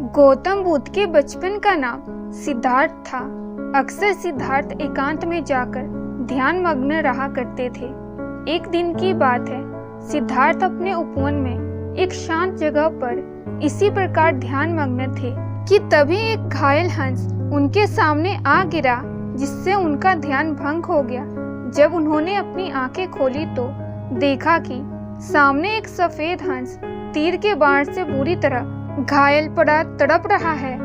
गौतम बुद्ध के बचपन का नाम सिद्धार्थ था। अक्सर सिद्धार्थ एकांत में जाकर ध्यान मग्न रहा करते थे। एक दिन की बात है, सिद्धार्थ अपने उपवन में एक शांत जगह पर इसी प्रकार ध्यान मग्न थे कि तभी एक घायल हंस उनके सामने आ गिरा, जिससे उनका ध्यान भंग हो गया। जब उन्होंने अपनी आंखें खोली तो देखा कि सामने एक सफेद हंस तीर के बाण से बुरी तरह घायल पड़ा तड़प रहा है।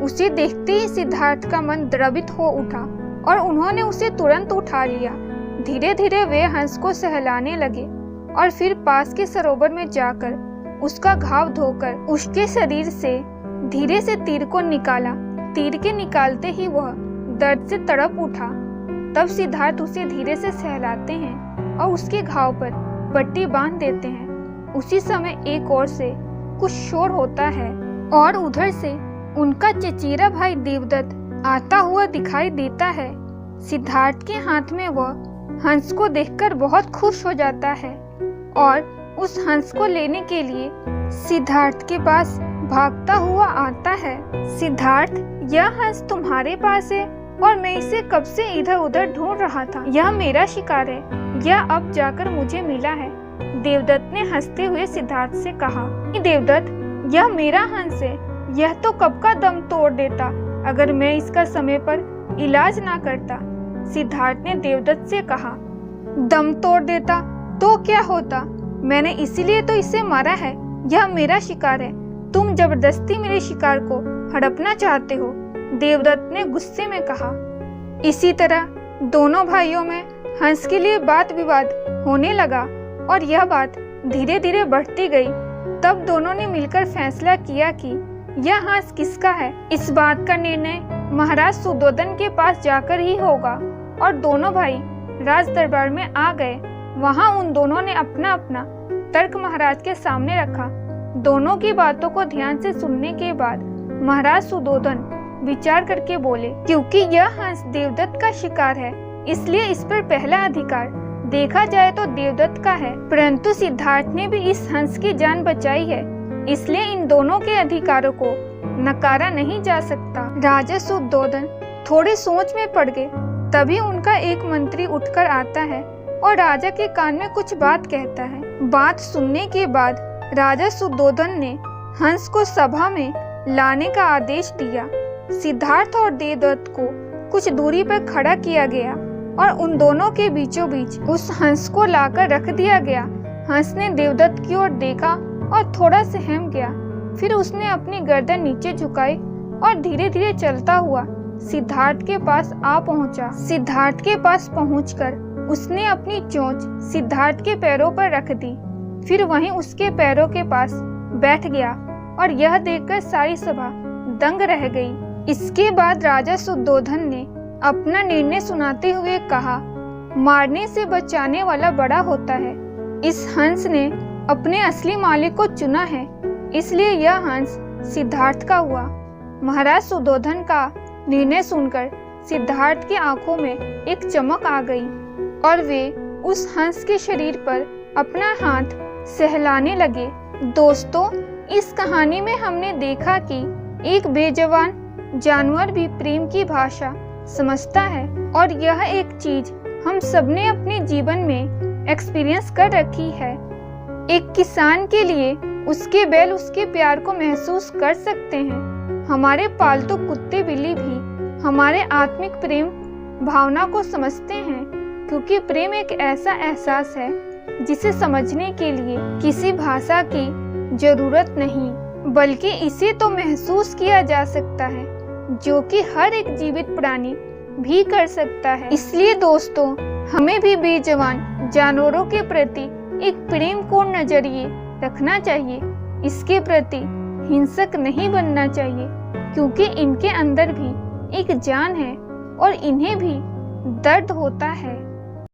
उसे देखते ही सिद्धार्थ का मन द्रवित हो उठा और उन्होंने उसे तुरंत उठा लिया। धीरे धीरे वे हंस को सहलाने लगे और फिर पास के सरोवर में जाकर उसका घाव धोकर उसके शरीर से धीरे से तीर को निकाला। तीर के निकालते ही वह दर्द से तड़प उठा। तब सिद्धार्थ उसे धीरे से सहलाते हैं और उसके घाव पर पट्टी बांध देते हैं। उसी समय एक ओर से कुछ शोर होता है और उधर से उनका चचेरा भाई देवदत्त आता हुआ दिखाई देता है। सिद्धार्थ के हाथ में वह हंस को देखकर बहुत खुश हो जाता है और उस हंस को लेने के लिए सिद्धार्थ के पास भागता हुआ आता है। सिद्धार्थ, यह हंस तुम्हारे पास है और मैं इसे कब से इधर उधर ढूंढ रहा था। यह मेरा शिकार है, यह अब जाकर मुझे मिला है। देवदत्त ने हंसते हुए सिद्धार्थ से कहा, देवदत्त, यह मेरा हंस है। यह तो कब का दम तोड़ देता अगर मैं इसका समय पर इलाज ना करता। सिद्धार्थ ने देवदत्त से कहा, दम तोड़ देता तो क्या होता? मैंने इसीलिए तो इसे मारा है। यह मेरा शिकार है, तुम जबरदस्ती मेरे शिकार को हड़पना चाहते हो। देवदत्त ने गुस्से में कहा। इसी तरह दोनों भाइयों में हंस के लिए बात विवाद होने लगा और यह बात धीरे धीरे बढ़ती गई। तब दोनों ने मिलकर फैसला किया कि यह हंस किसका है। इस बात का निर्णय महाराज सुदोधन के पास जाकर ही होगा और दोनों भाई राज दरबार में आ गए। वहां उन दोनों ने अपना अपना तर्क महाराज के सामने रखा। दोनों की बातों को ध्यान से सुनने के बाद महाराज सुदोधन विचार करके बोले, क्योंकि यह हंस देवदत्त का शिकार है, इसलिए इस पर पहला अधिकार देखा जाए तो देवदत्त का है। परंतु सिद्धार्थ ने भी इस हंस की जान बचाई है, इसलिए इन दोनों के अधिकारों को नकारा नहीं जा सकता। राजा सुदोधन थोड़े सोच में पड़ गए। तभी उनका एक मंत्री उठकर आता है और राजा के कान में कुछ बात कहता है। बात सुनने के बाद राजा सुदोधन ने हंस को सभा में लाने का आदेश दिया। सिद्धार्थ और देवदत्त को कुछ दूरी पर खड़ा किया गया और उन दोनों के बीचों बीच उस हंस को लाकर रख दिया गया। हंस ने देवदत्त की ओर देखा और थोड़ा सहम गया। फिर उसने अपनी गर्दन नीचे झुकाई और धीरे धीरे चलता हुआ सिद्धार्थ के पास आ पहुंचा। सिद्धार्थ के पास पहुंचकर उसने अपनी चोंच सिद्धार्थ के पैरों पर रख दी। फिर वहीं उसके पैरों के पास बैठ गया और यह देखकर सारी सभा दंग रह गई। इसके बाद राजा सुदोधन ने अपना निर्णय सुनाते हुए कहा, मारने से बचाने वाला बड़ा होता है। इस हंस ने अपने असली मालिक को चुना है, इसलिए यह हंस सिद्धार्थ का हुआ। महाराज सुदोधन का निर्णय सुनकर सिद्धार्थ की आंखों में एक चमक आ गई और वे उस हंस के शरीर पर अपना हाथ सहलाने लगे। दोस्तों, इस कहानी में हमने देखा कि एक बेजवान जानवर भी प्रेम की भाषा समझता है और यह एक चीज हम सबने अपने जीवन में एक्सपीरियंस कर रखी है। एक किसान के लिए उसके बैल उसके प्यार को महसूस कर सकते हैं। हमारे पालतू कुत्ते बिल्ली भी हमारे आत्मिक प्रेम भावना को समझते हैं, क्योंकि प्रेम एक ऐसा एहसास है जिसे समझने के लिए किसी भाषा की जरूरत नहीं, बल्कि इसे तो महसूस किया जा सकता है, जो कि हर एक जीवित प्राणी भी कर सकता है। इसलिए दोस्तों, हमें भी बेजुबान जानवरों के प्रति एक प्रेमपूर्ण नजरिए रखना चाहिए। इसके प्रति हिंसक नहीं बनना चाहिए, क्योंकि इनके अंदर भी एक जान है और इन्हें भी दर्द होता है।